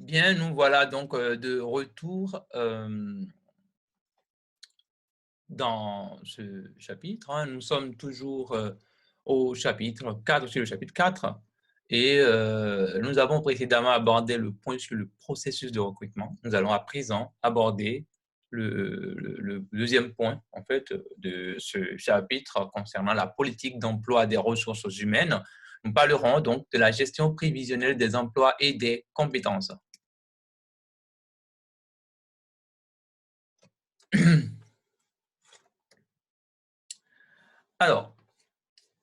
Bien, nous voilà donc de retour dans ce chapitre, hein. Nous sommes toujours au chapitre 4, sur le chapitre 4, et nous avons précédemment abordé le point sur le processus de recrutement. Nous allons à présent aborder le deuxième point en fait de ce chapitre concernant la politique d'emploi des ressources humaines. Nous parlerons donc de la gestion prévisionnelle des emplois et des compétences. Alors,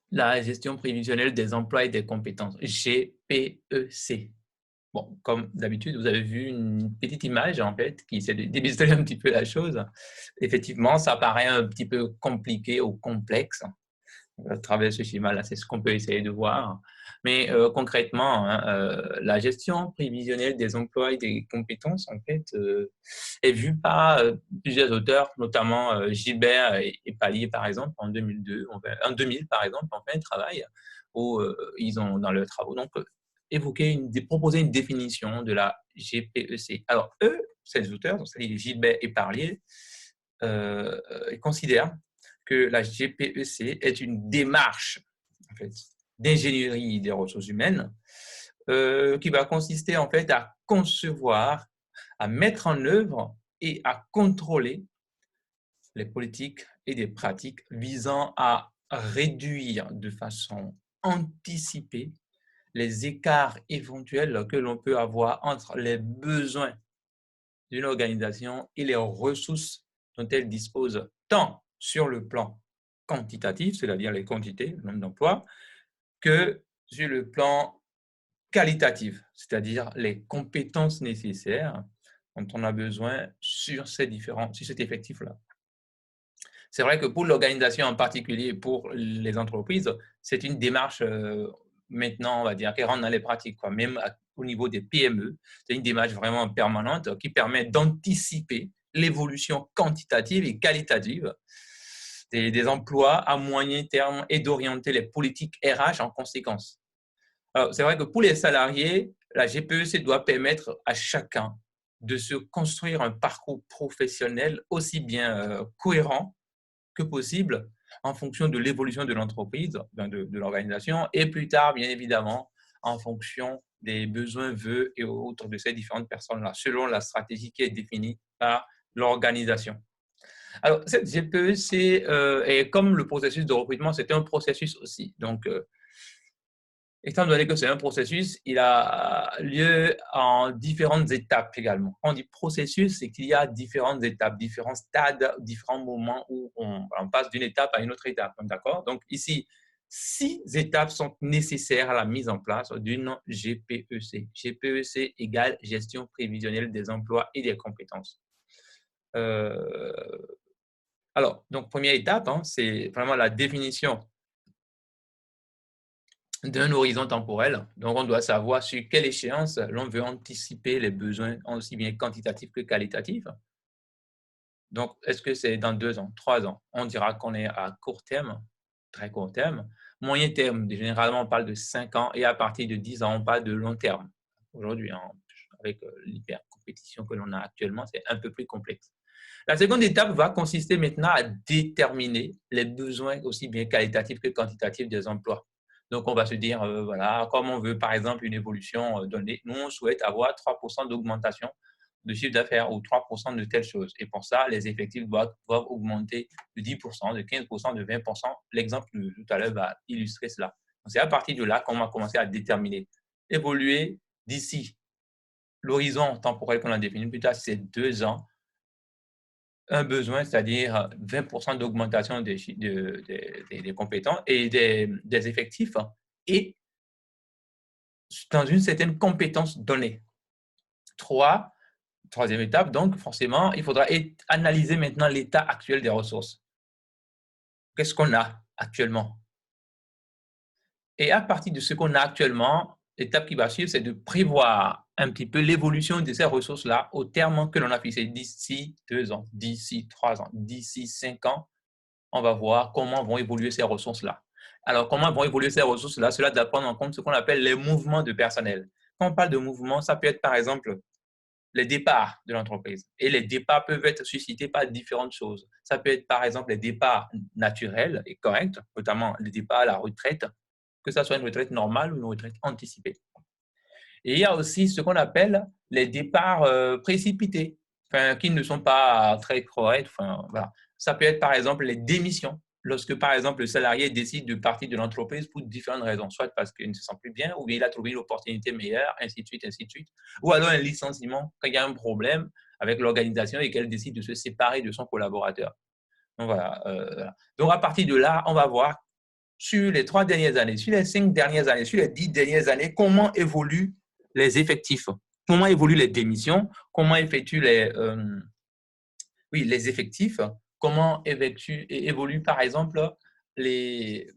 la gestion prévisionnelle des emplois et des compétences, GPEC. Bon, comme d'habitude, vous avez vu une petite image en fait qui essaie de démystifier un petit peu la chose. Effectivement, ça paraît un petit peu compliqué ou complexe à travers ce schéma-là, c'est ce qu'on peut essayer de voir. Mais concrètement, hein, la gestion prévisionnelle des emplois et des compétences, en fait, est vue par plusieurs auteurs, notamment Gilbert et Pallier, par exemple, en 2002, en 2000, par exemple, ont fait un travail où ils ont, dans leurs travaux, donc, proposé une définition de la GPEC. Alors, eux, ces auteurs, c'est-à-dire Gilbert et Parlier, ils considèrent que la GPEC est une démarche en fait, d'ingénierie des ressources humaines qui va consister en fait à concevoir, à mettre en œuvre et à contrôler les politiques et des pratiques visant à réduire de façon anticipée les écarts éventuels que l'on peut avoir entre les besoins d'une organisation et les ressources dont elle dispose, tant sur le plan quantitatif, c'est-à-dire les quantités, le nombre d'emplois, que sur le plan qualitatif, c'est-à-dire les compétences nécessaires dont on a besoin sur sur cet effectif-là. C'est vrai que pour l'organisation en particulier, pour les entreprises, c'est une démarche maintenant, on va dire, qui rentre dans les pratiques, quoi. Même au niveau des PME, c'est une démarche vraiment permanente qui permet d'anticiper l'évolution quantitative et qualitative des emplois à moyen terme et d'orienter les politiques RH en conséquence. Alors, c'est vrai que pour les salariés, la GPEC doit permettre à chacun de se construire un parcours professionnel aussi bien cohérent que possible en fonction de l'évolution de l'entreprise, de l'organisation, et plus tard, bien évidemment, en fonction des besoins, vœux et autres de ces différentes personnes-là, selon la stratégie qui est définie par l'organisation. Alors, cette GPEC, et comme le processus de recrutement, c'était un processus aussi. Donc, étant donné que c'est un processus, il a lieu en différentes étapes également. Quand on dit processus, c'est qu'il y a différentes étapes, différents stades, différents moments où on passe d'une étape à une autre étape. D'accord? Donc ici, 6 étapes sont nécessaires à la mise en place d'une GPEC. GPEC égale gestion prévisionnelle des emplois et des compétences. Euh, alors, donc première étape, hein, c'est vraiment la définition d'un horizon temporel. Donc, on doit savoir sur quelle échéance l'on veut anticiper les besoins, aussi bien quantitatifs que qualitatifs. Donc, est-ce que c'est dans 2 ans, 3 ans? On dira qu'on est à court terme, très court terme. Moyen terme, généralement, on parle de 5 ans, et à partir de 10 ans, on parle de long terme. Aujourd'hui, hein, avec l'hyper-compétition que l'on a actuellement, c'est un peu plus complexe. La seconde étape va consister maintenant à déterminer les besoins aussi bien qualitatifs que quantitatifs des emplois. Donc, on va se dire, voilà, comme on veut, par exemple, une évolution donnée, nous, on souhaite avoir 3% d'augmentation de chiffre d'affaires ou 3% de telle chose. Et pour ça, les effectifs doivent augmenter de 10%, de 15%, de 20%. L'exemple de tout à l'heure va illustrer cela. C'est à partir de là qu'on va commencer à déterminer, évoluer d'ici l'horizon temporel qu'on a défini plus tard, c'est 2 ans, un besoin, c'est-à-dire 20% d'augmentation des compétences et des effectifs, et dans une certaine compétence donnée. Troisième étape, donc forcément, il faudra analyser maintenant l'état actuel des ressources. Qu'est-ce qu'on a actuellement? Et à partir de ce qu'on a actuellement, l'étape qui va suivre, c'est de prévoir un petit peu l'évolution de ces ressources-là au terme que l'on a fixé d'ici 2 ans, d'ici 3 ans, d'ici 5 ans. On va voir comment vont évoluer ces ressources-là. Alors, comment vont évoluer ces ressources-là? Cela doit prendre en compte ce qu'on appelle les mouvements de personnel. Quand on parle de mouvement, ça peut être par exemple les départs de l'entreprise. Et les départs peuvent être suscités par différentes choses. Ça peut être par exemple les départs naturels et corrects, notamment les départs à la retraite, que ce soit une retraite normale ou une retraite anticipée. Et il y a aussi ce qu'on appelle les départs précipités, enfin, qui ne sont pas très corrects. Enfin, voilà. Ça peut être par exemple les démissions. Lorsque, par exemple, le salarié décide de partir de l'entreprise pour différentes raisons, soit parce qu'il ne se sent plus bien, ou bien il a trouvé une opportunité meilleure, ainsi de suite, ainsi de suite. Ou alors un licenciement, quand il y a un problème avec l'organisation et qu'elle décide de se séparer de son collaborateur. Donc, voilà, voilà. Donc, à partir de là, on va voir sur les 3 dernières années, sur les 5 dernières années, sur les 10 dernières années, comment évoluent les effectifs, comment évoluent les démissions, comment effectuent les effectifs, comment évoluent par exemple les,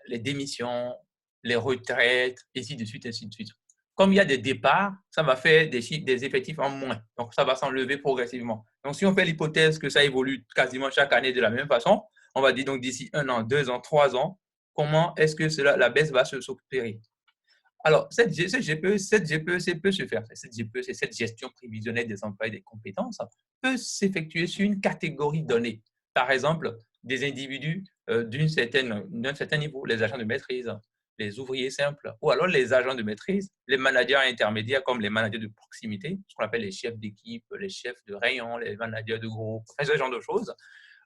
les démissions, les retraites, ainsi de suite, ainsi de suite. Comme il y a des départs, ça va faire des effectifs en moins. Donc, ça va s'enlever progressivement. Donc, si on fait l'hypothèse que ça évolue quasiment chaque année de la même façon, on va dire donc d'ici 1 an, 2 ans, 3 ans, comment est-ce que la baisse va s'opérer? Alors, cette GPEC peut se faire. Cette GPEC, cette gestion prévisionnelle des emplois et des compétences, peut s'effectuer sur une catégorie donnée. Par exemple, des individus d'un certain niveau, les agents de maîtrise, les ouvriers simples, ou alors les agents de maîtrise, les managers intermédiaires comme les managers de proximité, ce qu'on appelle les chefs d'équipe, les chefs de rayon, les managers de groupe, ce genre de choses.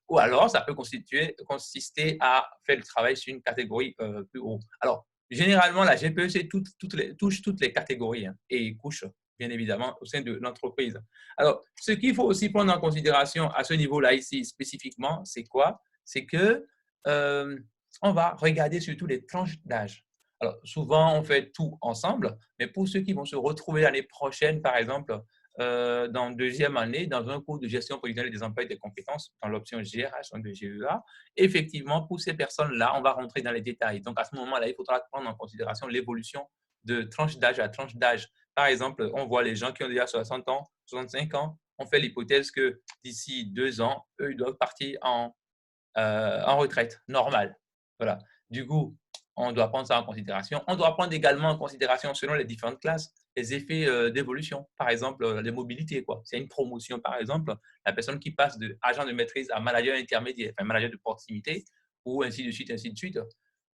Ou alors, ça peut consister à faire le travail sur une catégorie plus haut. Alors, généralement, la GPEC touche toutes les catégories et couche, bien évidemment, au sein de l'entreprise. Alors, ce qu'il faut aussi prendre en considération à ce niveau-là, ici, spécifiquement, c'est quoi? C'est que on va regarder surtout les tranches d'âge. Alors, souvent, on fait tout ensemble, mais pour ceux qui vont se retrouver l'année prochaine, par exemple, dans deuxième année, dans un cours de gestion prévisionnelle des emplois et des compétences, dans l'option GRH, donc de GEA, effectivement, pour ces personnes-là, on va rentrer dans les détails. Donc, à ce moment-là, il faudra prendre en considération l'évolution de tranche d'âge à tranche d'âge. Par exemple, on voit les gens qui ont déjà 60 ans, 65 ans, on fait l'hypothèse que d'ici 2 ans, eux, ils doivent partir en retraite normale. Voilà. Du coup, on doit prendre ça en considération. On doit prendre également en considération, selon les différentes classes, les effets d'évolution. Par exemple, les mobilités. C'est une promotion, par exemple, la personne qui passe de agent de maîtrise à manager intermédiaire, enfin manager de proximité, ou ainsi de suite, ainsi de suite.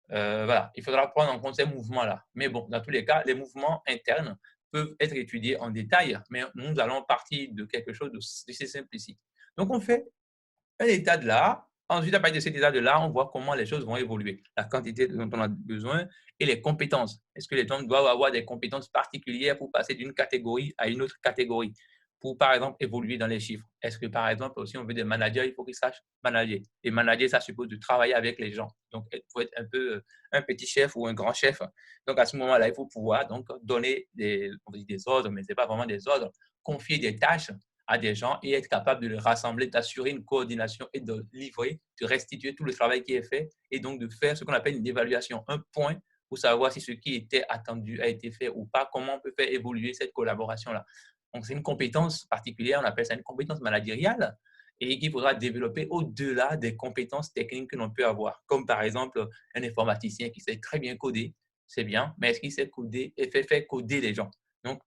Voilà, il faudra prendre en compte ces mouvements-là. Mais bon, dans tous les cas, les mouvements internes peuvent être étudiés en détail, mais nous allons partir de quelque chose de simple ici. Donc, on fait un état de l'art. Ensuite, à partir de cet état de l'art, on voit comment les choses vont évoluer, la quantité dont on a besoin et les compétences. Est-ce que les gens doivent avoir des compétences particulières pour passer d'une catégorie à une autre catégorie, pour, par exemple, évoluer dans les chiffres? Est-ce que, par exemple, si on veut des managers, il faut qu'ils sachent manager. Et manager, ça suppose de travailler avec les gens. Donc, il faut être un peu un petit chef ou un grand chef. Donc, à ce moment-là, il faut pouvoir donc, donner des ordres, mais ce n'est pas vraiment des ordres, confier des tâches à des gens et être capable de les rassembler, d'assurer une coordination et de livrer, de restituer tout le travail qui est fait et donc de faire ce qu'on appelle une évaluation, un point pour savoir si ce qui était attendu a été fait ou pas, comment on peut faire évoluer cette collaboration-là. Donc, c'est une compétence particulière, on appelle ça une compétence managériale et qu'il faudra développer au-delà des compétences techniques que l'on peut avoir, comme par exemple un informaticien qui sait très bien coder, c'est bien, mais est-ce qu'il sait coder et fait coder les gens? Donc,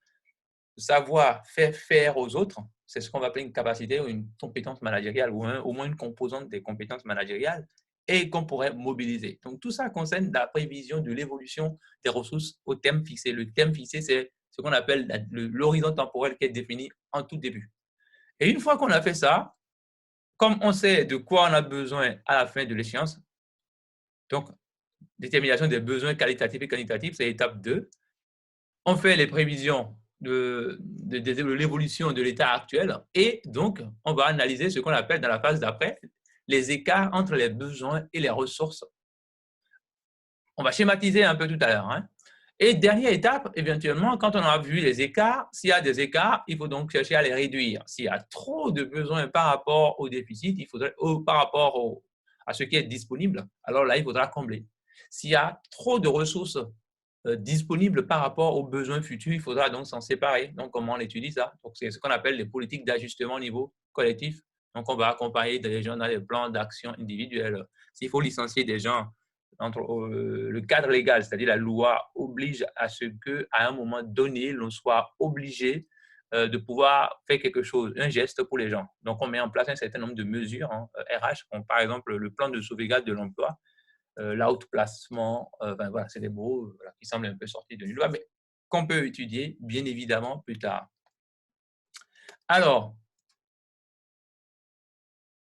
savoir faire aux autres, c'est ce qu'on va appeler une capacité ou une compétence managériale ou au moins une composante des compétences managériales et qu'on pourrait mobiliser. Donc, tout ça concerne la prévision de l'évolution des ressources au thème fixé. Le thème fixé, c'est ce qu'on appelle l'horizon temporel qui est défini en tout début. Et une fois qu'on a fait ça, comme on sait de quoi on a besoin à la fin de l'échéance, donc détermination des besoins qualitatifs et quantitatifs, c'est l'étape 2, on fait les prévisions de l'évolution de l'état actuel et donc on va analyser ce qu'on appelle dans la phase d'après les écarts entre les besoins et les ressources. On va schématiser un peu tout à l'heure. Et dernière étape, éventuellement, quand on a vu les écarts, s'il y a des écarts, il faut donc chercher à les réduire. S'il y a trop de besoins par rapport au déficit, il faudrait, par rapport à ce qui est disponible, alors là, il faudra combler. S'il y a trop de ressources disponibles par rapport aux besoins futurs, il faudra donc s'en séparer. Donc, comment on étudie ça? Donc, c'est ce qu'on appelle les politiques d'ajustement au niveau collectif. Donc, on va accompagner des gens dans les plans d'action individuels. S'il faut licencier des gens, le cadre légal, c'est-à-dire la loi, oblige à ce qu'à un moment donné, l'on soit obligé de pouvoir faire quelque chose, un geste pour les gens. Donc, on met en place un certain nombre de mesures RH, comme par exemple le plan de sauvegarde de l'emploi, l'outplacement, ben voilà, c'est des mots voilà, qui semblent un peu sortis de nulle part, mais qu'on peut étudier, bien évidemment, plus tard. Alors,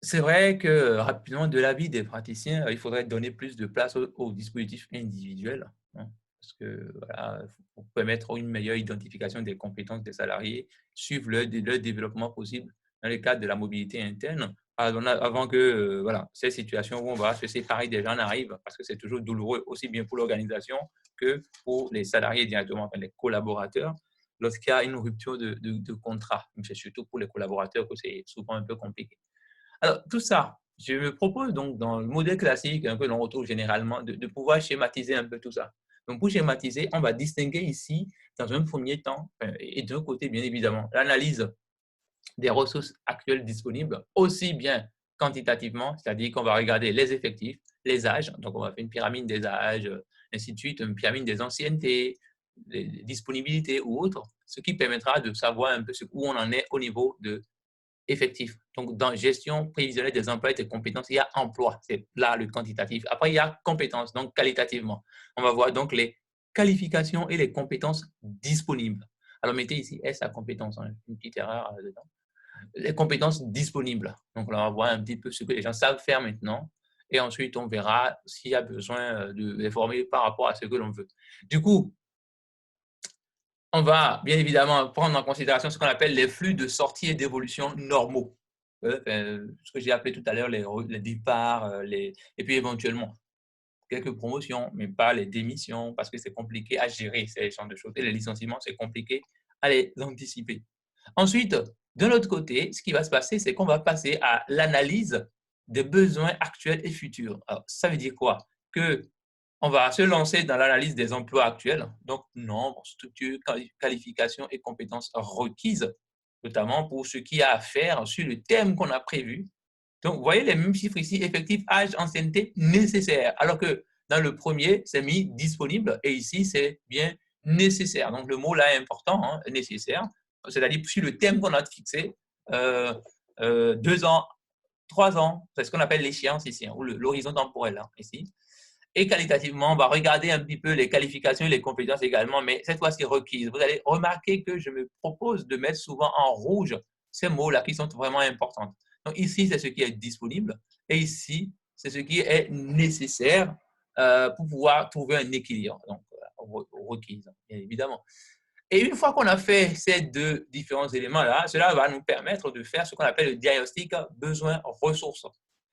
c'est vrai que rapidement, de l'avis des praticiens, il faudrait donner plus de place aux dispositifs individuels, hein, parce que voilà, pour permettre une meilleure identification des compétences des salariés, suivre leur développement possible dans le cadre de la mobilité interne, avant que voilà, ces situations où on va se séparer des gens n'arrivent, parce que c'est toujours douloureux aussi bien pour l'organisation que pour les salariés directement, enfin les collaborateurs, lorsqu'il y a une rupture de contrat. C'est surtout pour les collaborateurs que c'est souvent un peu compliqué. Alors, tout ça, je me propose donc dans le modèle classique que l'on retrouve généralement de pouvoir schématiser un peu tout ça. Donc, pour schématiser, on va distinguer ici, dans un premier temps, et d'un côté, bien évidemment, l'analyse des ressources actuelles disponibles, aussi bien quantitativement, c'est-à-dire qu'on va regarder les effectifs, les âges, donc on va faire une pyramide des âges, ainsi de suite, une pyramide des anciennetés, des disponibilités ou autres, ce qui permettra de savoir un peu où on en est au niveau de effectif. Donc, dans gestion prévisionnelle des emplois et des compétences, il y a emploi, c'est là le quantitatif. Après, il y a compétences, donc qualitativement. On va voir donc les qualifications et les compétences disponibles. Alors, mettez ici S à compétences, hein, une petite erreur dedans. Les compétences disponibles. Donc, là, on va voir un petit peu ce que les gens savent faire maintenant. Et ensuite, on verra s'il y a besoin de les former par rapport à ce que l'on veut. Du coup, on va bien évidemment prendre en considération ce qu'on appelle les flux de sortie et d'évolution normaux. Ce que j'ai appelé tout à l'heure les départs, et puis éventuellement quelques promotions, mais pas les démissions parce que c'est compliqué à gérer ces genres de choses. Et les licenciements, c'est compliqué à les anticiper. Ensuite, de l'autre côté, ce qui va se passer, c'est qu'on va passer à l'analyse des besoins actuels et futurs. Alors, ça veut dire quoi? Que on va se lancer dans l'analyse des emplois actuels, donc nombre, structure, qualification et compétences requises, notamment pour ce qui a à faire sur le thème qu'on a prévu. Donc, vous voyez les mêmes chiffres ici, effectif, âge, ancienneté, nécessaire, alors que dans le premier, c'est mis disponible et ici, c'est bien nécessaire. Donc, le mot là est important, hein, nécessaire, c'est-à-dire sur le thème qu'on a fixé, 2 ans, 3 ans, c'est ce qu'on appelle l'échéance ici, hein, ou l'horizon temporel hein, ici. Et qualitativement, on va regarder un petit peu les qualifications et les compétences également, mais cette fois-ci requises. Vous allez remarquer que je me propose de mettre souvent en rouge ces mots-là qui sont vraiment importants. Donc ici, c'est ce qui est disponible et ici, c'est ce qui est nécessaire pour pouvoir trouver un équilibre. Donc, requise, bien évidemment. Et une fois qu'on a fait ces deux différents éléments-là, cela va nous permettre de faire ce qu'on appelle le diagnostic besoin-ressources.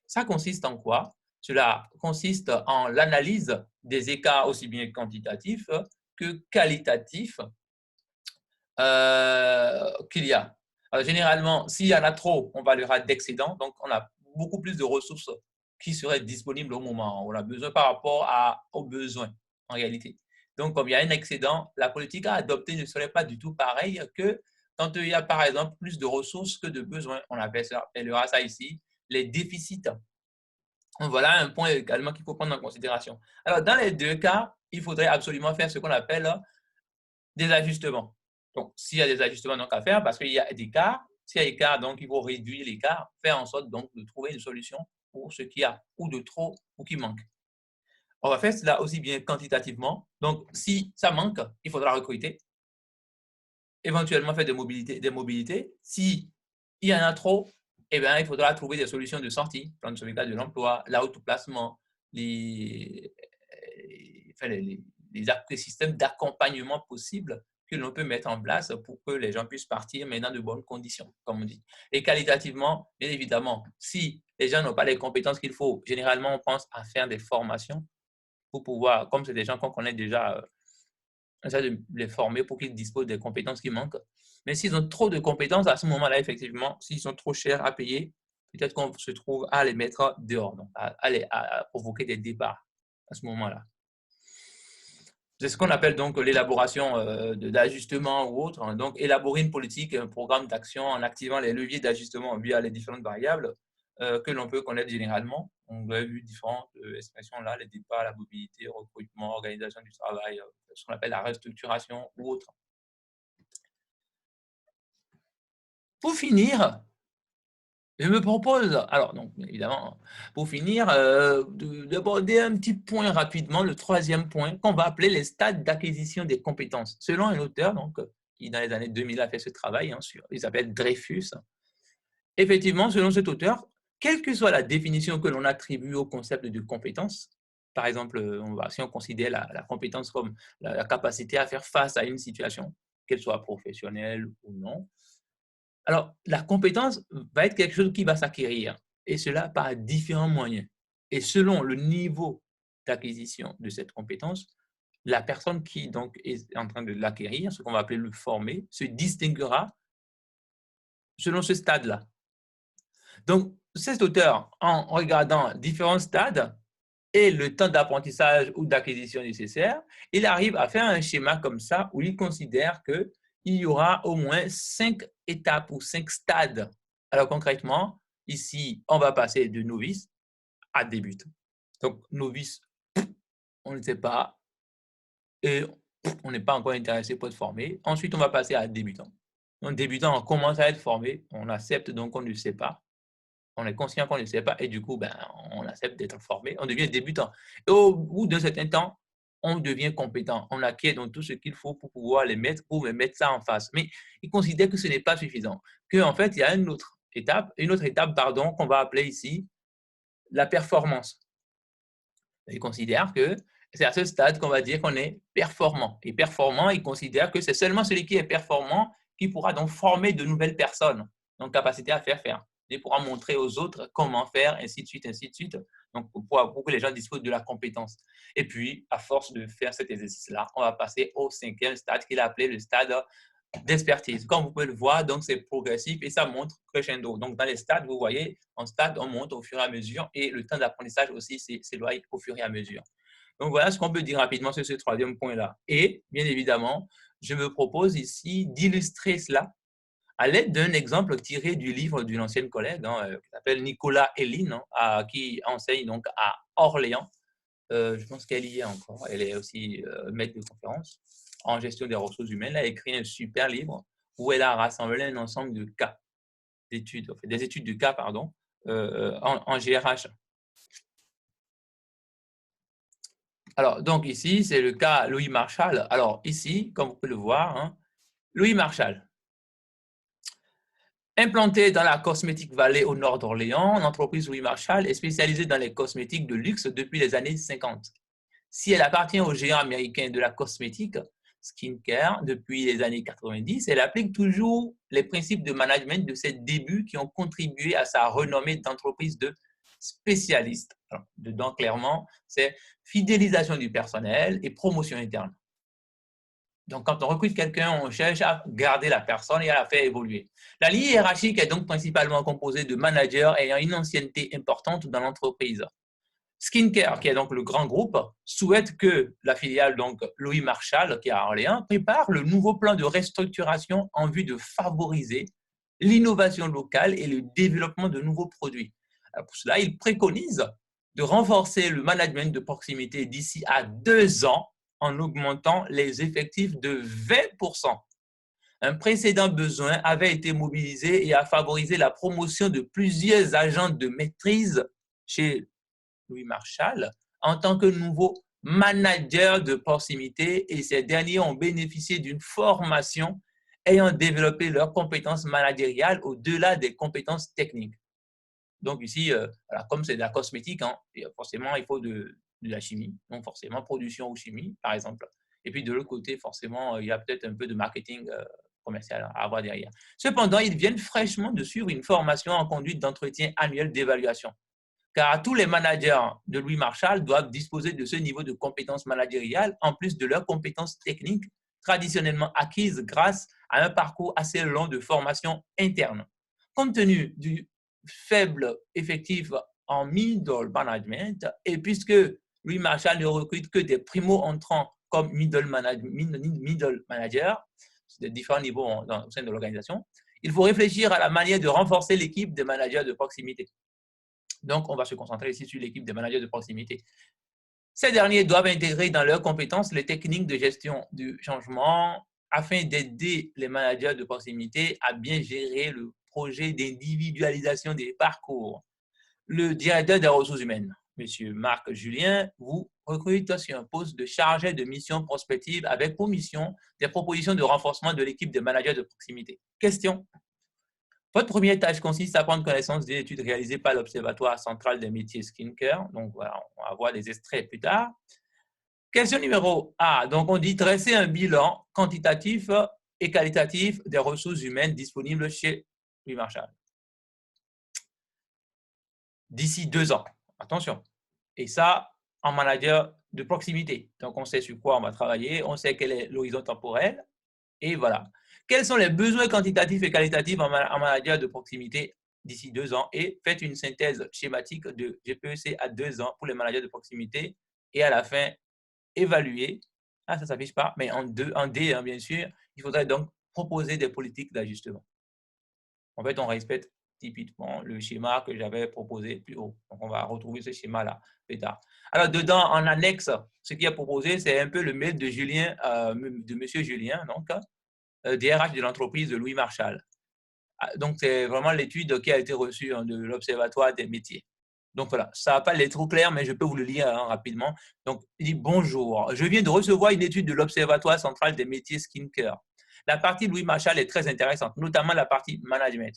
Ça consiste en quoi? Cela consiste en l'analyse des écarts aussi bien quantitatifs que qualitatifs qu'il y a. Alors, généralement, s'il y en a trop, on parlera d'excédent. Donc, on a beaucoup plus de ressources qui seraient disponibles au moment où on a besoin par rapport aux besoins en réalité. Donc, comme il y a un excédent, la politique à adopter ne serait pas du tout pareille que quand il y a, par exemple, plus de ressources que de besoins. On appellera ça ici les déficits. Voilà un point également qu'il faut prendre en considération. Alors, dans les deux cas, il faudrait absolument faire ce qu'on appelle des ajustements. Donc, s'il y a des ajustements donc, à faire, parce qu'il y a des écarts, s'il y a écart, donc il faut réduire l'écart, faire en sorte donc de trouver une solution pour ce qu'il y a, ou de trop, ou qui manque. On va faire cela aussi bien quantitativement. Donc, si ça manque, il faudra recruter, éventuellement faire des mobilités. Si il y en a trop, eh bien, il faudra trouver des solutions de sortie, plan de sauvegarde de l'emploi, l'autoplacement, enfin, les systèmes d'accompagnement possibles que l'on peut mettre en place pour que les gens puissent partir, mais dans de bonnes conditions, comme on dit. Et qualitativement, bien évidemment, si les gens n'ont pas les compétences qu'il faut, généralement, on pense à faire des formations pour pouvoir, comme c'est des gens qu'on connaît déjà, on essaie de les former pour qu'ils disposent des compétences qui manquent. Mais s'ils ont trop de compétences, à ce moment-là, effectivement, s'ils sont trop chers à payer, peut-être qu'on se trouve à les mettre dehors, donc à provoquer des départs à ce moment-là. C'est ce qu'on appelle donc l'élaboration d'ajustements ou autre. Hein. Donc, élaborer une politique, un programme d'action en activant les leviers d'ajustement via les différentes variables que l'on peut connaître généralement. On a vu différentes expressions là, les départs, la mobilité, recrutement, organisation du travail, ce qu'on appelle la restructuration ou autre. Pour finir, je me propose, alors donc évidemment, pour finir, d'aborder un petit point rapidement, le troisième point, qu'on va appeler les stades d'acquisition des compétences. Selon un auteur donc, qui, dans les années 2000, a fait ce travail, hein, il s'appelle Dreyfus. Effectivement, selon cet auteur, quelle que soit la définition que l'on attribue au concept de compétence, par exemple, si on considère la compétence comme la capacité à faire face à une situation, qu'elle soit professionnelle ou non, alors la compétence va être quelque chose qui va s'acquérir, et cela par différents moyens. Et selon le niveau d'acquisition de cette compétence, la personne qui donc est en train de l'acquérir, ce qu'on va appeler le former, se distinguera selon ce stade-là. Donc, cet auteur, en regardant différents stades et le temps d'apprentissage ou d'acquisition nécessaire, il arrive à faire un schéma comme ça où il considère qu'il y aura au moins 5 étapes ou 5 stades. Alors concrètement, ici, on va passer de novice à débutant. Donc, novice, on ne sait pas et on n'est pas encore intéressé pour être formé. Ensuite, on va passer à débutant. Donc, débutant, on commence à être formé, on accepte donc on ne sait pas. On est conscient qu'on ne sait pas et du coup, on accepte d'être formé, on devient débutant. Et au bout d'un certain temps, on devient compétent. On acquiert donc tout ce qu'il faut pour pouvoir pour mettre ça en face. Mais il considère que ce n'est pas suffisant, qu'en fait, il y a une autre étape qu'on va appeler ici la performance. Il considère que c'est à ce stade qu'on va dire qu'on est performant. Et performant, il considère que c'est seulement celui qui est performant qui pourra donc former de nouvelles personnes, donc capacité à faire. Il pourra montrer aux autres comment faire, ainsi de suite, ainsi de suite, donc pour que les gens disposent de la compétence. Et puis, à force de faire cet exercice-là, on va passer au cinquième stade qu'il a appelé le stade d'expertise. Comme vous pouvez le voir, donc c'est progressif et ça monte crescendo. Donc dans les stades, vous voyez, en stade, on monte au fur et à mesure et le temps d'apprentissage aussi s'éloigne au fur et à mesure. Donc voilà ce qu'on peut dire rapidement sur ce troisième point-là. Et bien évidemment, je me propose ici d'illustrer cela à l'aide d'un exemple tiré du livre d'une ancienne collègue qui s'appelle Nicolas Héline, qui enseigne donc à Orléans. Je pense qu'elle y est encore. Elle est aussi maître de conférence en gestion des ressources humaines. Elle a écrit un super livre où elle a rassemblé un ensemble de cas d'études, des études de cas, pardon, en GRH. Alors, donc ici, c'est le cas Louis Marshall. Alors ici, comme vous pouvez le voir, Louis Marshall, implanté dans la Cosmetic Valley au nord d'Orléans, l'entreprise Louis Marshall est spécialisée dans les cosmétiques de luxe depuis les années 50. Si elle appartient au géant américain de la cosmétique, Skincare, depuis les années 90, elle applique toujours les principes de management de ses débuts qui ont contribué à sa renommée d'entreprise de spécialiste. Alors, dedans, clairement, c'est fidélisation du personnel et promotion interne. Donc, quand on recrute quelqu'un, on cherche à garder la personne et à la faire évoluer. La ligne hiérarchique est donc principalement composée de managers ayant une ancienneté importante dans l'entreprise. Skincare, qui est donc le grand groupe, souhaite que la filiale donc Louis Marshall, qui est à Orléans, prépare le nouveau plan de restructuration en vue de favoriser l'innovation locale et le développement de nouveaux produits. Alors pour cela, il préconise de renforcer le management de proximité d'ici à 2 ans en augmentant les effectifs de 20%. Un précédent besoin avait été mobilisé et a favorisé la promotion de plusieurs agents de maîtrise chez Louis Marshall en tant que nouveau manager de proximité et ces derniers ont bénéficié d'une formation ayant développé leurs compétences managériales au-delà des compétences techniques. Donc ici, voilà, comme c'est de la cosmétique, forcément, il faut de la chimie, donc forcément production ou chimie, par exemple. Et puis de l'autre côté, forcément, il y a peut-être un peu de marketing commercial à avoir derrière. Cependant, ils viennent fraîchement de suivre une formation en conduite d'entretien annuel d'évaluation car tous les managers de Louis Marshall doivent disposer de ce niveau de compétences managériales en plus de leurs compétences techniques traditionnellement acquises grâce à un parcours assez long de formation interne. Compte tenu du faible effectif en middle management et puisque Louis Marshall ne recrute que des primo-entrants comme middle manager, de différents niveaux au sein de l'organisation, il faut réfléchir à la manière de renforcer l'équipe des managers de proximité. Donc, on va se concentrer ici sur l'équipe des managers de proximité. Ces derniers doivent intégrer dans leurs compétences les techniques de gestion du changement, afin d'aider les managers de proximité à bien gérer le projet d'individualisation des parcours. Le directeur des ressources humaines, M. Marc Julien, vous recrute sur un poste de chargé de mission prospective avec pour mission des propositions de renforcement de l'équipe de managers de proximité. Question. Votre première tâche consiste à prendre connaissance des études réalisées par l'Observatoire central des métiers skincare. Donc voilà, on va voir des extraits plus tard. Question numéro A. Donc on dit dresser un bilan quantitatif et qualitatif des ressources humaines disponibles chez Louis Marchal. D'ici 2 ans. Attention. Et ça, en manager de proximité. Donc, on sait sur quoi on va travailler, on sait quel est l'horizon temporel, et voilà. Quels sont les besoins quantitatifs et qualitatifs en manager de proximité d'ici 2 ans? Et faites une synthèse schématique de GPEC à 2 ans pour les managers de proximité, et à la fin, évaluer. Ah, ça ne s'affiche pas, mais en D, hein, bien sûr, il faudrait donc proposer des politiques d'ajustement. En fait, on respecte typiquement le schéma que j'avais proposé plus haut. Donc, on va retrouver ce schéma-là plus tard. Alors, dedans, en annexe, ce qui est proposé, c'est un peu le mail de Julien, de M. Julien, donc, DRH de l'entreprise de Louis Marchal. Donc, c'est vraiment l'étude qui a été reçue de l'Observatoire des métiers. Donc, voilà, ça n'a pas l'air trop clair, mais je peux vous le lire rapidement. Donc, il dit « Bonjour, je viens de recevoir une étude de l'Observatoire central des métiers skincare. La partie Louis Marchal est très intéressante, notamment la partie management.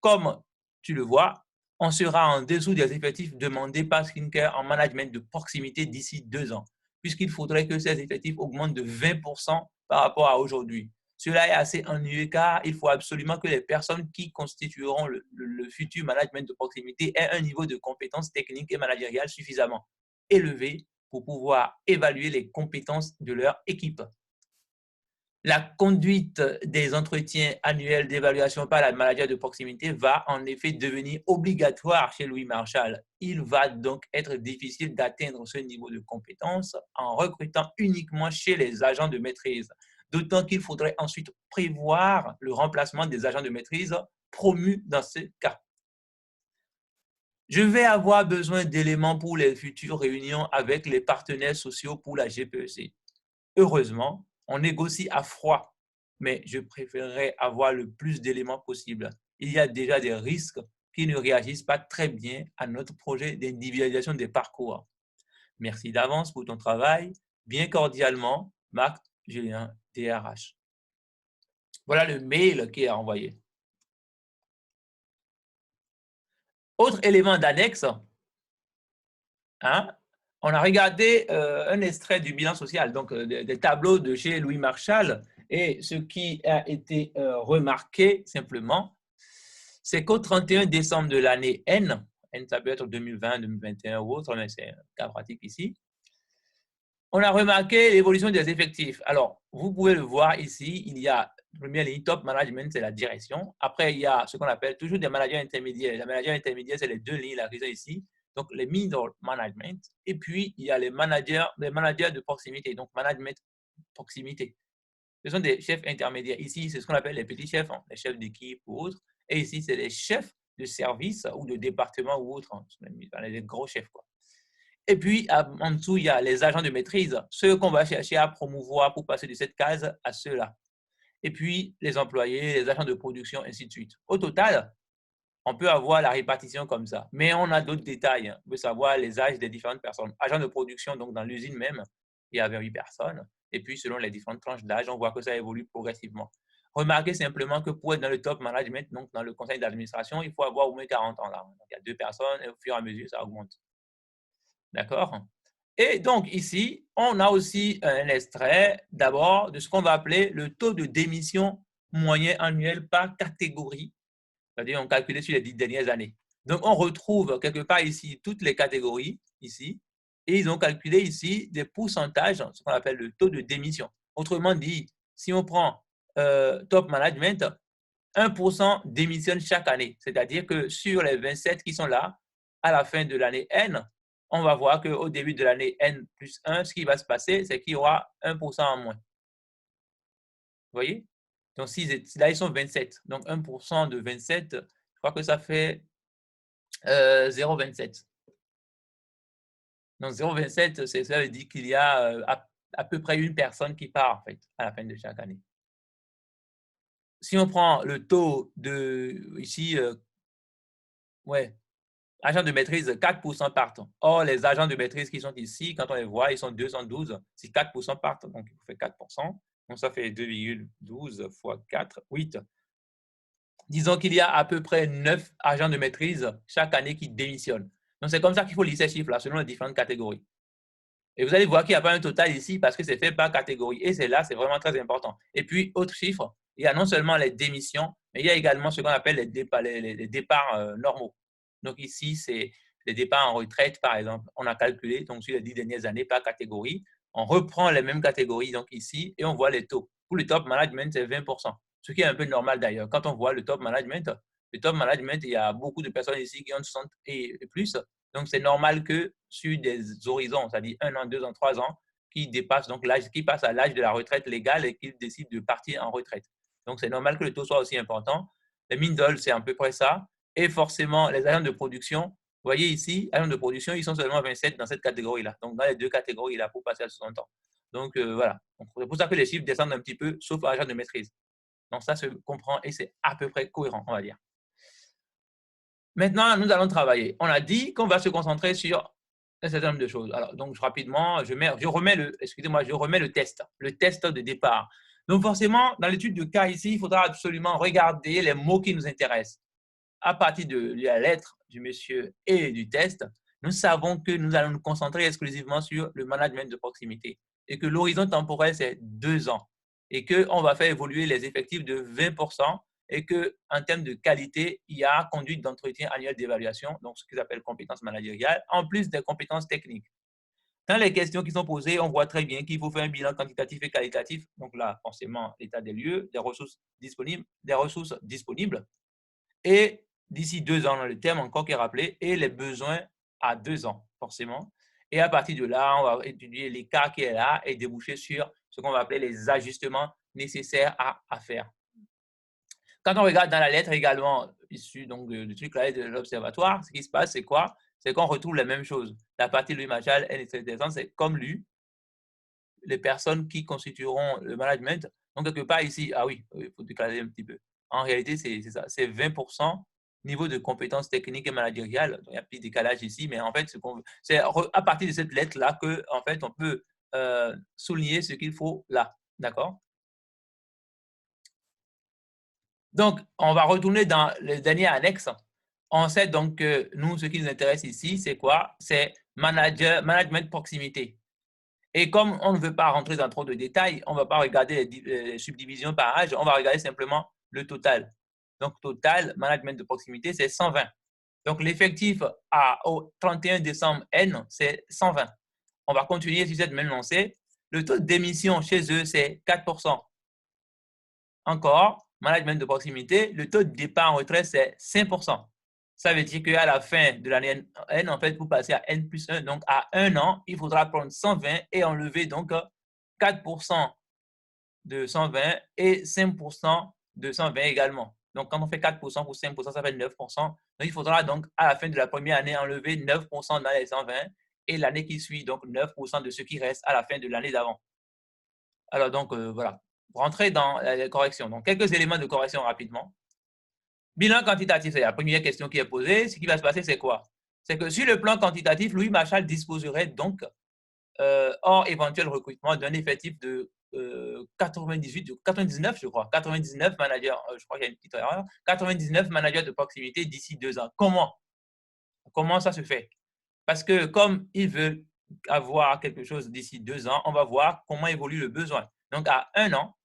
Comme tu le vois, on sera en dessous des effectifs demandés par Skincare en management de proximité d'ici 2 ans, puisqu'il faudrait que ces effectifs augmentent de 20% par rapport à aujourd'hui. Cela est assez ennuyeux car il faut absolument que les personnes qui constitueront le futur management de proximité aient un niveau de compétences techniques et managériales suffisamment élevé pour pouvoir évaluer les compétences de leur équipe. La conduite des entretiens annuels d'évaluation par la manager de proximité va en effet devenir obligatoire chez Louis Marchal. Il va donc être difficile d'atteindre ce niveau de compétence en recrutant uniquement chez les agents de maîtrise, d'autant qu'il faudrait ensuite prévoir le remplacement des agents de maîtrise promus dans ce cas. Je vais avoir besoin d'éléments pour les futures réunions avec les partenaires sociaux pour la GPEC. Heureusement, on négocie à froid, mais je préférerais avoir le plus d'éléments possible. Il y a déjà des risques qui ne réagissent pas très bien à notre projet d'individualisation des parcours. Merci d'avance pour ton travail. Bien cordialement, Marc Julien, DRH. Voilà le mail qui est envoyé. Autre élément d'annexe, hein, on a regardé un extrait du bilan social, donc des tableaux de chez Louis Marchal, et ce qui a été remarqué simplement, c'est qu'au 31 décembre de l'année N, ça peut être 2020, 2021 ou autre, mais c'est un cas pratique ici, on a remarqué l'évolution des effectifs. Alors, vous pouvez le voir ici, il y a, première ligne, top management, c'est la direction. Après, il y a ce qu'on appelle toujours des managers intermédiaires. Les managers intermédiaires, c'est les 2 lignes, la raison ici. Donc, les middle management. Et puis, il y a les managers de proximité, donc management proximité. Ce sont des chefs intermédiaires. Ici, c'est ce qu'on appelle les petits chefs, hein, les chefs d'équipe ou autres. Et ici, c'est les chefs de service ou de département ou autres, hein, les gros chefs, quoi. Et puis, en dessous, il y a les agents de maîtrise, ceux qu'on va chercher à promouvoir pour passer de cette case à ceux-là. Et puis, les employés, les agents de production, ainsi de suite. Au total, on peut avoir la répartition comme ça. Mais on a d'autres détails. On veut savoir les âges des différentes personnes. Agents de production, donc dans l'usine même, il y avait 8 personnes. Et puis, selon les différentes tranches d'âge, on voit que ça évolue progressivement. Remarquez simplement que pour être dans le top management, donc dans le conseil d'administration, il faut avoir au moins 40 ans là. Donc, il y a 2 personnes et au fur et à mesure, ça augmente. D'accord? Et donc ici, on a aussi un extrait d'abord de ce qu'on va appeler le taux de démission moyen annuel par catégorie, c'est-à-dire on calculé sur les 10 dernières années. Donc on retrouve quelque part ici toutes les catégories, ici, et ils ont calculé ici des pourcentages, ce qu'on appelle le taux de démission. Autrement dit, si on prend top management, 1% démissionne chaque année, c'est-à-dire que sur les 27 qui sont là, à la fin de l'année N, on va voir qu'au début de l'année N plus 1, ce qui va se passer, c'est qu'il y aura 1% en moins. Vous voyez? Donc, là, ils sont 27. Donc, 1% de 27, je crois que ça fait 0,27. Donc, 0,27, ça veut dire qu'il y a à peu près une personne qui part, en fait, à la fin de chaque année. Si on prend le taux de, ici, ouais, agents de maîtrise, 4% partent. Or, les agents de maîtrise qui sont ici, quand on les voit, ils sont 212. Si 4% partent, donc il faut faire 4%. Donc, ça fait 2,12 fois 4, 8. Disons qu'il y a à peu près 9 agents de maîtrise chaque année qui démissionnent. Donc, c'est comme ça qu'il faut lire ces chiffres-là, selon les différentes catégories. Et vous allez voir qu'il n'y a pas un total ici parce que c'est fait par catégorie. Et c'est là, c'est vraiment très important. Et puis, autre chiffre, il y a non seulement les démissions, mais il y a également ce qu'on appelle les départs normaux. Donc ici, c'est les départs en retraite, par exemple. On a calculé, donc sur les 10 dernières années par catégorie. On reprend les mêmes catégories, donc ici, et on voit les taux. Pour le top management, c'est 20%. Ce qui est un peu normal d'ailleurs. Quand on voit le top management, il y a beaucoup de personnes ici qui ont 60 et plus. Donc, c'est normal que sur des horizons, c'est-à-dire 1 an, 2 ans, 3 ans, qui dépassent donc l'âge, qui passent à l'âge de la retraite légale et qui décident de partir en retraite. Donc, c'est normal que le taux soit aussi important. Les mines d'or, c'est à peu près ça. Et forcément, les agents de production, vous voyez ici, agents de production, ils sont seulement 27 dans cette catégorie-là. Donc, dans les deux catégories-là, pour passer à 60 ans. Donc, voilà. C'est pour ça que les chiffres descendent un petit peu, sauf agents de maîtrise. Donc, ça se comprend et c'est à peu près cohérent, on va dire. Maintenant, nous allons travailler. On a dit qu'on va se concentrer sur un certain nombre de choses. Alors, donc, rapidement, je remets le test de départ. Donc, forcément, dans l'étude de cas ici, il faudra absolument regarder les mots qui nous intéressent. À partir de la lettre du monsieur et du test, nous savons que nous allons nous concentrer exclusivement sur le management de proximité et que l'horizon temporel, c'est 2 ans et qu'on va faire évoluer les effectifs de 20% et qu'en termes de qualité, il y a conduite d'entretien annuel d'évaluation, donc ce qu'ils appellent compétences managériales, en plus des compétences techniques. Dans les questions qui sont posées, on voit très bien qu'il faut faire un bilan quantitatif et qualitatif. Donc là, forcément, l'état des lieux, des ressources disponibles et d'ici 2 ans, le terme encore qui est rappelé, et les besoins à 2 ans, forcément. Et à partir de là, on va étudier l'écart qui est là et déboucher sur ce qu'on va appeler les ajustements nécessaires à faire. Quand on regarde dans la lettre également, issue donc du truc là de l'observatoire, ce qui se passe, c'est quoi? C'est qu'on retrouve les mêmes choses. La partie Louis Machal, elle est très intéressante, c'est comme lu, les personnes qui constitueront le management. Donc, quelque part ici, ah oui, il faut déclarer un petit peu. En réalité, c'est ça, c'est 20% niveau de compétences techniques et managériales. Il y a un petit décalage ici, mais en fait, c'est à partir de cette lettre-là que, en fait, on peut souligner ce qu'il faut là. D'accord? Donc, on va retourner dans le dernier annexe. On sait donc que nous, ce qui nous intéresse ici, c'est quoi? C'est management proximité. Et comme on ne veut pas rentrer dans trop de détails, on ne va pas regarder les subdivisions par âge, on va regarder simplement le total. Donc, total, management de proximité, c'est 120. Donc, l'effectif au 31 décembre N, c'est 120. On va continuer sur cette même lancée. Le taux d'émission chez eux, c'est 4%. Encore, management de proximité, le taux de départ en retraite, c'est 5%. Ça veut dire qu'à la fin de l'année N, en fait, pour passer à N plus 1, donc à 1 an, il faudra prendre 120 et enlever donc 4% de 120 et 5% de 120 également. Donc, quand on fait 4% pour 5%, ça fait 9%. Donc, il faudra donc, à la fin de la première année, enlever 9% dans les 120 et l'année qui suit, donc 9% de ce qui reste à la fin de l'année d'avant. Alors, donc, voilà. Rentrer dans les corrections. Donc, quelques éléments de correction rapidement. Bilan quantitatif, c'est la première question qui est posée. Ce qui va se passer, c'est quoi? C'est que sur le plan quantitatif, Louis Machal disposerait donc, hors éventuel recrutement, d'un effectif de 99, je crois. 99 managers, je crois qu'il y a une petite erreur. 99 managers de proximité d'ici 2 ans. Comment ça se fait? Parce que comme il veut avoir quelque chose d'ici 2 ans, on va voir comment évolue le besoin. Donc, à 1 an,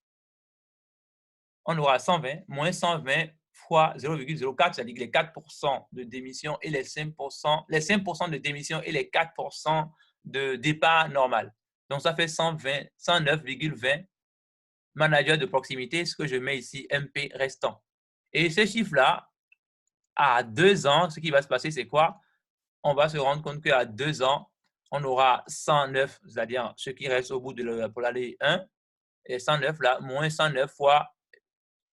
on aura 120 moins 120 fois 0,04, c'est-à-dire les 4% de démission et les 5% de démission et les 4% de départ normal. Donc, ça fait 109,20 managers de proximité, ce que je mets ici MP restant. Et ces chiffres-là, à 2 ans, ce qui va se passer, c'est quoi? On va se rendre compte qu'à 2 ans, on aura 109, c'est-à-dire ce qui reste au bout pour l'année 1, et 109 là, moins 109 fois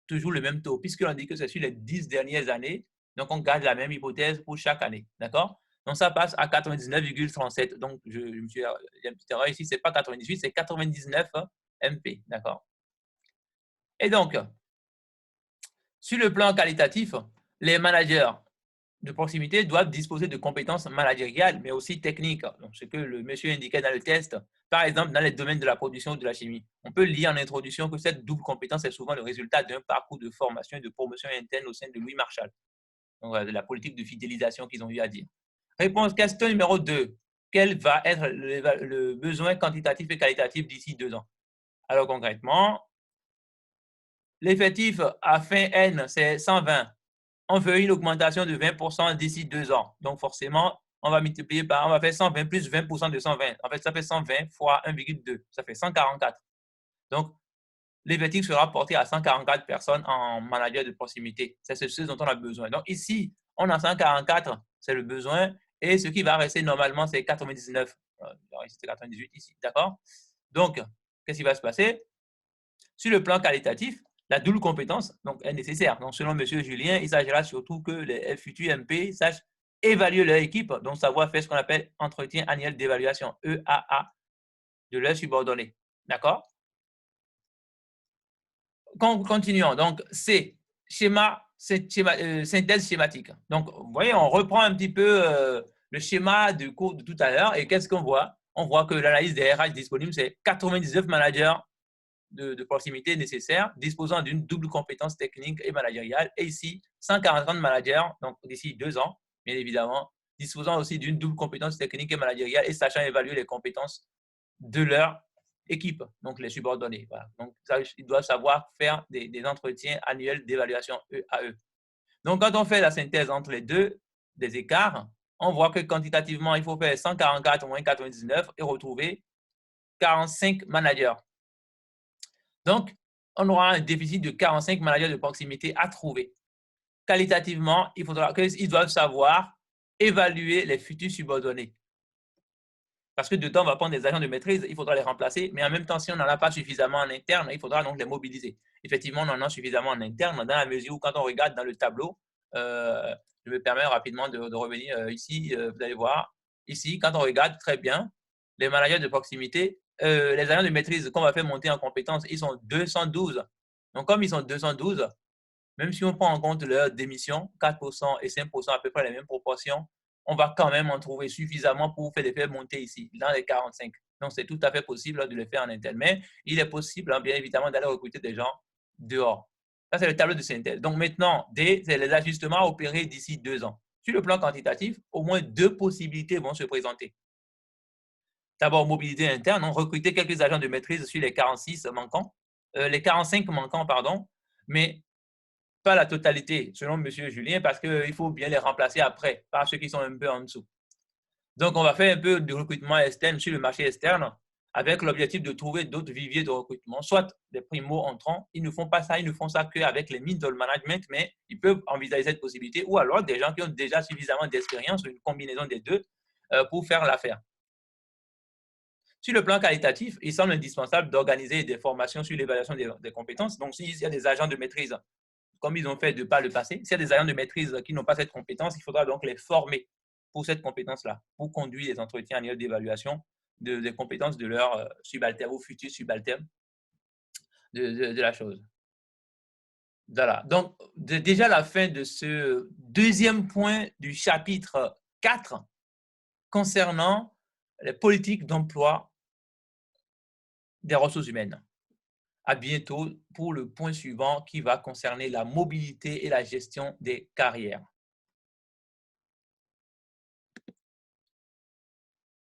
toujours le même taux, puisqu'on dit que c'est sur les 10 dernières années, donc on garde la même hypothèse pour chaque année, d'accord? Donc, ça passe à 99,37. Donc, je me suis il y a une petite erreur ici, ce n'est pas 98, c'est 99 MP. D'accord? Et donc, sur le plan qualitatif, les managers de proximité doivent disposer de compétences managériales, mais aussi techniques. Donc, ce que le monsieur indiquait dans le test, par exemple, dans les domaines de la production ou de la chimie. On peut lire en introduction que cette double compétence est souvent le résultat d'un parcours de formation et de promotion interne au sein de Louis Marshall. Donc, de la politique de fidélisation qu'ils ont eu à dire. Réponse question numéro 2. Quel va être le besoin quantitatif et qualitatif d'ici 2 ans? Alors, concrètement, l'effectif à fin N, c'est 120. On veut une augmentation de 20% d'ici 2 ans. Donc, forcément, on va multiplier par, on va faire 120 plus 20% de 120. En fait, ça fait 120 fois 1,2. Ça fait 144. Donc, l'effectif sera porté à 144 personnes en manager de proximité. C'est ce dont on a besoin. Donc, ici, on a 144, c'est le besoin. Et ce qui va rester normalement, c'est 99. C'était 98 ici. D'accord? Donc, qu'est-ce qui va se passer? Sur le plan qualitatif, la double compétence donc, est nécessaire. Donc, selon M. Julien, il s'agira surtout que les futurs MP sachent évaluer leur équipe, donc savoir faire ce qu'on appelle entretien annuel d'évaluation, EAA, de leurs subordonnés. D'accord? Continuons. Donc, c'est synthèse schématique. Donc, vous voyez, on reprend un petit peu le schéma du cours de tout à l'heure. Et qu'est-ce qu'on voit? On voit que l'analyse des RH disponibles, c'est 99 managers de proximité nécessaires, disposant d'une double compétence technique et managériale. Et ici, 140 managers, donc d'ici 2 ans, bien évidemment, disposant aussi d'une double compétence technique et managériale et sachant évaluer les compétences de leur équipe, donc les subordonnés. Voilà. Donc, ça, ils doivent savoir faire des entretiens annuels d'évaluation EAE. Donc, quand on fait la synthèse entre les deux, des écarts, on voit que quantitativement, il faut faire 144 moins 99 et retrouver 45 managers. Donc, on aura un déficit de 45 managers de proximité à trouver. Qualitativement, il faudra qu'ils doivent savoir évaluer les futurs subordonnés. Parce que dedans, on va prendre des agents de maîtrise, il faudra les remplacer, mais en même temps, si on n'en a pas suffisamment en interne, il faudra donc les mobiliser. Effectivement, on en a suffisamment en interne, dans la mesure où, quand on regarde dans le tableau, je me permets rapidement de revenir ici, vous allez voir, ici, quand on regarde très bien, les managers de proximité, les agents de maîtrise qu'on va faire monter en compétences, ils sont 212. Donc, comme ils sont 212, même si on prend en compte leur démission, 4% et 5%, à peu près les mêmes proportions, on va quand même en trouver suffisamment pour les faire monter ici, dans les 45. Donc, c'est tout à fait possible de le faire en interne. Mais il est possible, bien évidemment, d'aller recruter des gens dehors. Ça, c'est le tableau de synthèse. Donc, maintenant, D, c'est les ajustements à opérer d'ici 2 ans. Sur le plan quantitatif, au moins 2 possibilités vont se présenter. D'abord, mobilité interne, recruter quelques agents de maîtrise sur les 46 manquants, les 45 manquants, pardon, mais pas la totalité, selon M. Julien, parce qu'il faut bien les remplacer après par ceux qui sont un peu en dessous. Donc, on va faire un peu de recrutement externe sur le marché externe avec l'objectif de trouver d'autres viviers de recrutement, soit des primo-entrants. Ils ne font pas ça, ils ne font ça qu'avec les middle management, mais ils peuvent envisager cette possibilité, ou alors des gens qui ont déjà suffisamment d'expérience, une combinaison des deux, pour faire l'affaire. Sur le plan qualitatif, il semble indispensable d'organiser des formations sur l'évaluation des compétences. Donc, s'il y a des agents de maîtrise, comme ils ont fait de par le passé, s'il y a des agents de maîtrise qui n'ont pas cette compétence, il faudra donc les former pour cette compétence-là, pour conduire les entretiens annuels d'évaluation des compétences de leurs subalternes ou futurs subalternes de la chose. Voilà. Donc, déjà la fin de ce deuxième point du chapitre 4 concernant les politiques d'emploi des ressources humaines. À bientôt pour le point suivant qui va concerner la mobilité et la gestion des carrières.